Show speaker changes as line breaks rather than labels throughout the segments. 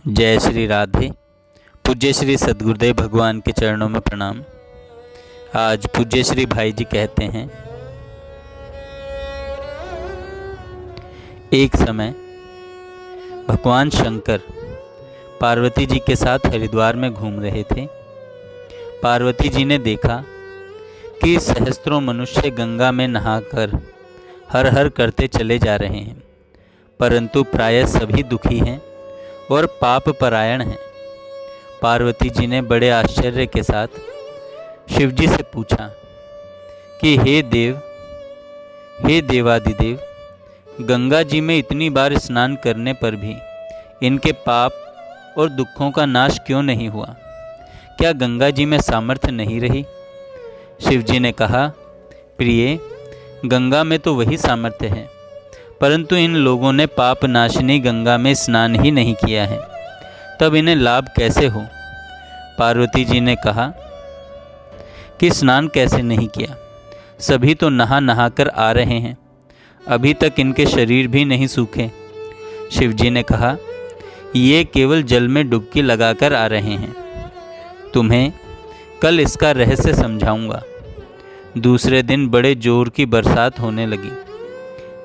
जय श्री राधे। पूज्य श्री सद्गुरुदेव भगवान के चरणों में प्रणाम। आज पूज्य श्री भाई जी कहते हैं, एक समय भगवान शंकर पार्वती जी के साथ हरिद्वार में घूम रहे थे। पार्वती जी ने देखा कि सहस्त्रों मनुष्य गंगा में नहाकर हर हर करते चले जा रहे हैं, परंतु प्रायः सभी दुखी हैं और पाप परायण हैं। पार्वती जी ने बड़े आश्चर्य के साथ शिव जी से पूछा कि हे देवादिदेव, गंगा जी में इतनी बार स्नान करने पर भी इनके पाप और दुखों का नाश क्यों नहीं हुआ? क्या गंगा जी में सामर्थ्य नहीं रही? शिव जी ने कहा, प्रिय, गंगा में तो वही सामर्थ्य है, परंतु इन लोगों ने पाप नाशिनी गंगा में स्नान ही नहीं किया है, तब इन्हें लाभ कैसे हो? पार्वती जी ने कहा कि स्नान कैसे नहीं किया? सभी तो नहा नहा कर आ रहे हैं, अभी तक इनके शरीर भी नहीं सूखे। शिव जी ने कहा, ये केवल जल में डुबकी लगाकर आ रहे हैं, तुम्हें कल इसका रहस्य समझाऊंगा। दूसरे दिन बड़े जोर की बरसात होने लगी,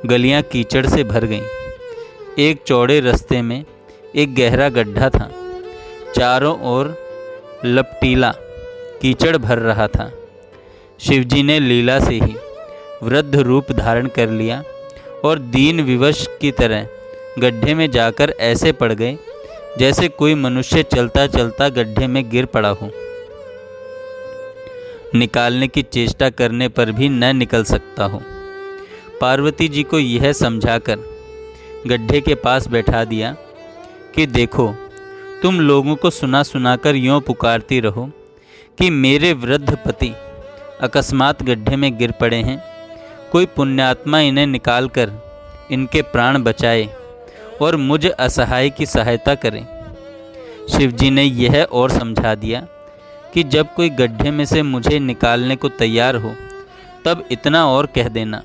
गलियां कीचड़ से भर गईं। एक चौड़े रास्ते में एक गहरा गड्ढा था, चारों ओर लपटीला कीचड़ भर रहा था। शिवजी ने लीला से ही वृद्ध रूप धारण कर लिया और दीन विवश की तरह गड्ढे में जाकर ऐसे पड़ गए जैसे कोई मनुष्य चलता चलता गड्ढे में गिर पड़ा हो। निकालने की चेष्टा करने पर भी न निकल सकता हो। पार्वती जी को यह समझाकर गड्ढे के पास बैठा दिया कि देखो, तुम लोगों को सुना सुनाकर यूँ पुकारती रहो कि मेरे वृद्ध पति अकस्मात गड्ढे में गिर पड़े हैं, कोई पुण्यात्मा इन्हें निकालकर इनके प्राण बचाए और मुझ असहाय की सहायता करे। शिवजी ने यह और समझा दिया कि जब कोई गड्ढे में से मुझे निकालने को तैयार हो, तब इतना और कह देना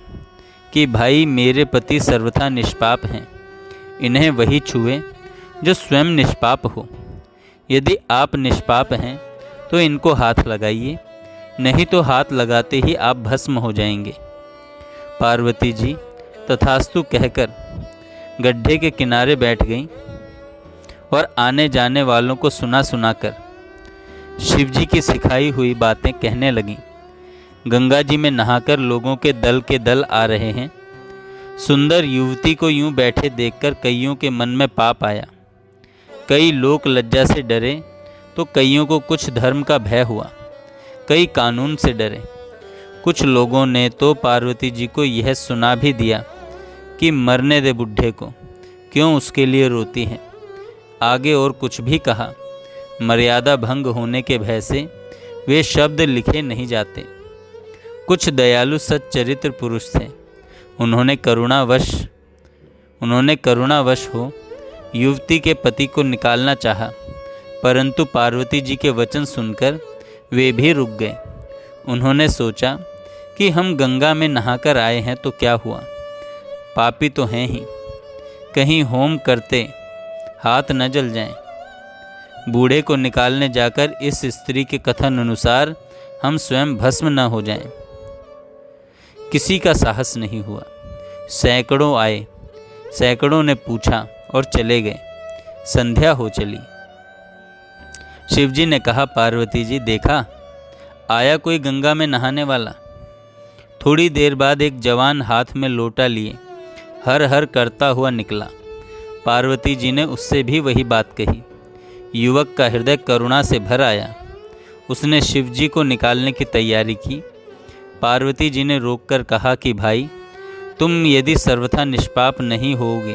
कि भाई, मेरे पति सर्वथा निष्पाप हैं, इन्हें वही छुए जो स्वयं निष्पाप हो। यदि आप निष्पाप हैं तो इनको हाथ लगाइए, नहीं तो हाथ लगाते ही आप भस्म हो जाएंगे। पार्वती जी तथास्तु कहकर गड्ढे के किनारे बैठ गईं और आने जाने वालों को सुना सुनाकर शिवजी की सिखाई हुई बातें कहने लगीं। गंगा जी में नहाकर लोगों के दल आ रहे हैं। सुंदर युवती को यूं बैठे देखकर कईयों के मन में पाप आया। कई लोग लज्जा से डरे तो कईयों को कुछ धर्म का भय हुआ, कई कानून से डरे। कुछ लोगों ने तो पार्वती जी को यह सुना भी दिया कि मरने दे बुढ़े को, क्यों उसके लिए रोती है। आगे और कुछ भी कहा। मर्यादा भंग होने के भय से वे शब्द लिखे नहीं जाते। कुछ दयालु सच्चरित्र पुरुष थे, उन्होंने करुणावश हो युवती के पति को निकालना चाहा, परंतु पार्वती जी के वचन सुनकर वे भी रुक गए। उन्होंने सोचा कि हम गंगा में नहाकर आए हैं तो क्या हुआ, पापी तो हैं ही, कहीं होम करते हाथ न जल जाएं। बूढ़े को निकालने जाकर इस स्त्री के कथन अनुसार हम स्वयं भस्म न हो जाएं। किसी का साहस नहीं हुआ। सैकड़ों आए, सैकड़ों ने पूछा और चले गए। संध्या हो चली। शिवजी ने कहा, पार्वती जी, देखा, आया कोई गंगा में नहाने वाला। थोड़ी देर बाद एक जवान हाथ में लोटा लिए हर हर करता हुआ निकला। पार्वती जी ने उससे भी वही बात कही। युवक का हृदय करुणा से भर आया। उसने शिवजी को निकालने की तैयारी की। पार्वती जी ने रोककर कहा कि भाई, तुम यदि सर्वथा निष्पाप नहीं होगे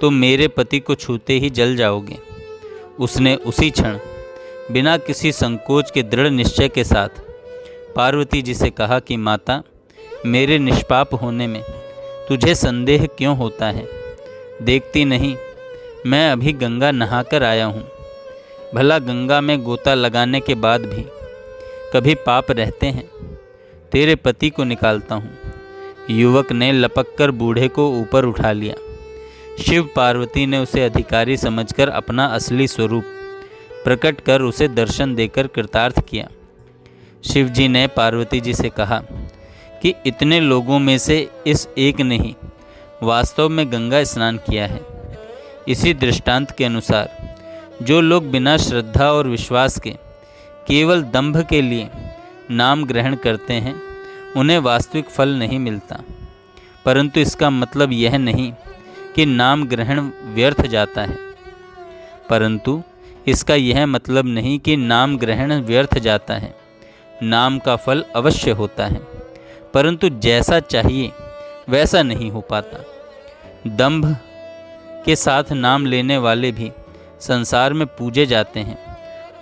तो मेरे पति को छूते ही जल जाओगे। उसने उसी क्षण बिना किसी संकोच के दृढ़ निश्चय के साथ पार्वती जी से कहा कि माता, मेरे निष्पाप होने में तुझे संदेह क्यों होता है? देखती नहीं, मैं अभी गंगा नहाकर आया हूँ। भला गंगा में गोता लगाने के बाद भी कभी पाप रहते हैं? तेरे पति को निकालता हूँ। युवक ने लपक कर बूढ़े को ऊपर उठा लिया। शिव पार्वती ने उसे अधिकारी समझकर अपना असली स्वरूप प्रकट कर उसे दर्शन देकर कृतार्थ किया। शिव जी ने पार्वती जी से कहा कि इतने लोगों में से इस एक ने ही वास्तव में गंगा स्नान किया है। इसी दृष्टांत के अनुसार जो लोग बिना श्रद्धा और विश्वास के केवल दंभ के लिए नाम ग्रहण करते हैं उन्हें वास्तविक फल नहीं मिलता। परंतु इसका मतलब यह नहीं कि नाम ग्रहण व्यर्थ जाता है। परंतु इसका यह मतलब नहीं कि नाम ग्रहण व्यर्थ जाता है। नाम का फल अवश्य होता है, परंतु जैसा चाहिए वैसा नहीं हो पाता। दंभ के साथ नाम लेने वाले भी संसार में पूजे जाते हैं,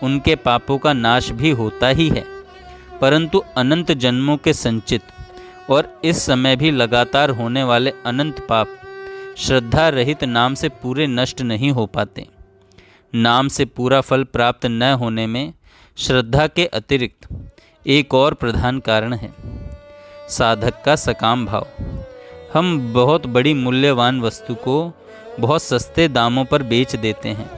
उनके पापों का नाश भी होता ही है, परंतु अनंत जन्मों के संचित और इस समय भी लगातार होने वाले अनंत पाप श्रद्धा रहित नाम से पूरे नष्ट नहीं हो पाते। नाम से पूरा फल प्राप्त न होने में श्रद्धा के अतिरिक्त एक और प्रधान कारण है, साधक का सकाम भाव। हम बहुत बड़ी मूल्यवान वस्तु को बहुत सस्ते दामों पर बेच देते हैं।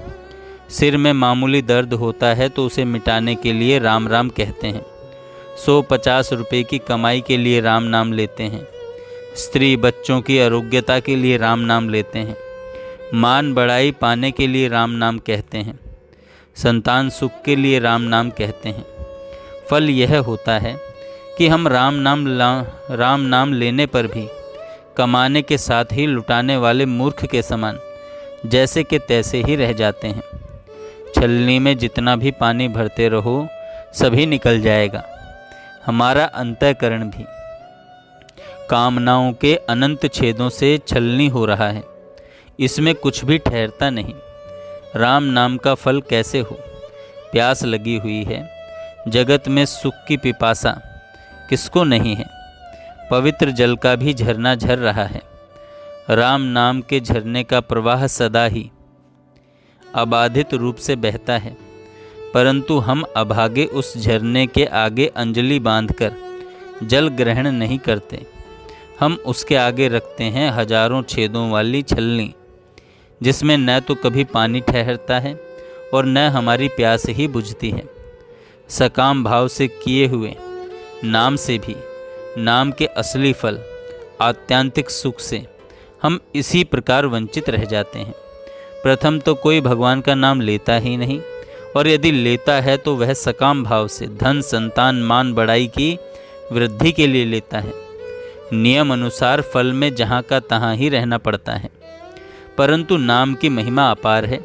सिर में मामूली दर्द होता है तो उसे मिटाने के लिए राम राम कहते हैं। 150 रुपये की कमाई के लिए राम नाम लेते हैं। स्त्री बच्चों की आरोग्यता के लिए राम नाम लेते हैं। मान बढ़ाई पाने के लिए राम नाम कहते हैं। संतान सुख के लिए राम नाम कहते हैं। फल यह होता है कि हम राम नाम लेने पर भी कमाने के साथ ही लुटाने वाले मूर्ख के समान जैसे के तैसे ही रह जाते हैं। छलनी में जितना भी पानी भरते रहो सभी निकल जाएगा। हमारा अंतःकरण भी कामनाओं के अनंत छेदों से छलनी हो रहा है, इसमें कुछ भी ठहरता नहीं। राम नाम का फल कैसे हो? प्यास लगी हुई है, जगत में सुख की पिपासा किसको नहीं है। पवित्र जल का भी झरना झर रहा है। राम नाम के झरने का प्रवाह सदा ही अबाधित रूप से बहता है, परंतु हम अभागे उस झरने के आगे अंजलि बांधकर जल ग्रहण नहीं करते। हम उसके आगे रखते हैं हजारों छेदों वाली छलनी, जिसमें न तो कभी पानी ठहरता है और न हमारी प्यास ही बुझती है। सकाम भाव से किए हुए नाम से भी नाम के असली फल आत्यांतिक सुख से हम इसी प्रकार वंचित रह जाते हैं। प्रथम तो कोई भगवान का नाम लेता ही नहीं, और यदि लेता है तो वह सकाम भाव से धन संतान मान बढ़ाई की वृद्धि के लिए लेता है। नियम अनुसार फल में जहाँ का तहाँ ही रहना पड़ता है, परंतु नाम की महिमा अपार है।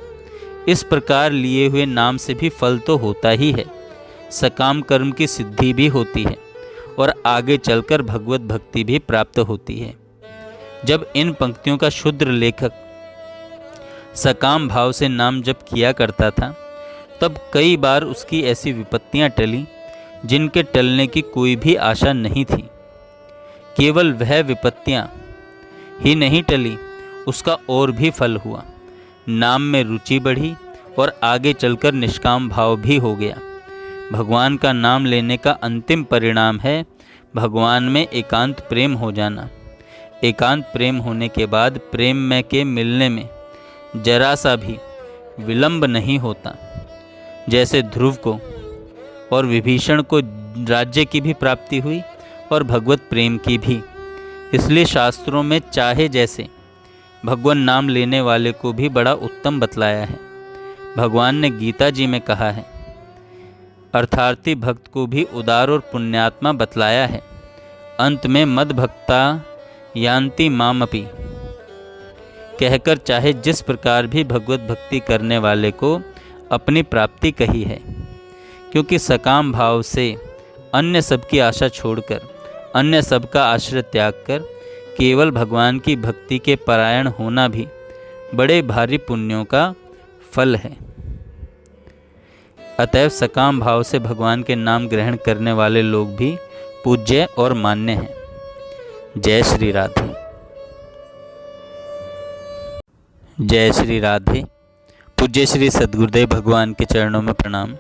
इस प्रकार लिए हुए नाम से भी फल तो होता ही है, सकाम कर्म की सिद्धि भी होती है और आगे चलकर भगवत भक्ति भी प्राप्त होती है। जब इन पंक्तियों का शुद्र लेखक सकाम भाव से नाम जप किया करता था, तब कई बार उसकी ऐसी विपत्तियां टली जिनके टलने की कोई भी आशा नहीं थी। केवल वह विपत्तियां ही नहीं टली, उसका और भी फल हुआ। नाम में रुचि बढ़ी और आगे चलकर निष्काम भाव भी हो गया। भगवान का नाम लेने का अंतिम परिणाम है भगवान में एकांत प्रेम हो जाना। एकांत प्रेम होने के बाद प्रेम में के मिलने में जरा सा भी विलंब नहीं होता। जैसे ध्रुव को और विभीषण को राज्य की भी प्राप्ति हुई और भगवत प्रेम की भी। इसलिए शास्त्रों में चाहे जैसे भगवान नाम लेने वाले को भी बड़ा उत्तम बतलाया है। भगवान ने गीता जी में कहा है, अर्थार्थी भक्त को भी उदार और पुण्यात्मा बतलाया है। अंत में मद भक्ता यान्ति मामपि कहकर चाहे जिस प्रकार भी भगवत भक्ति करने वाले को अपनी प्राप्ति कही है। क्योंकि सकाम भाव से अन्य सब की आशा छोड़कर, अन्य सब का आश्रय त्याग कर केवल भगवान की भक्ति के परायण होना भी बड़े भारी पुण्यों का फल है। अतएव सकाम भाव से भगवान के नाम ग्रहण करने वाले लोग भी पूज्य और मान्य हैं। जय श्री राधे। जय श्री राधे। पूज्य श्री सद्गुरुदेव भगवान के चरणों में प्रणाम।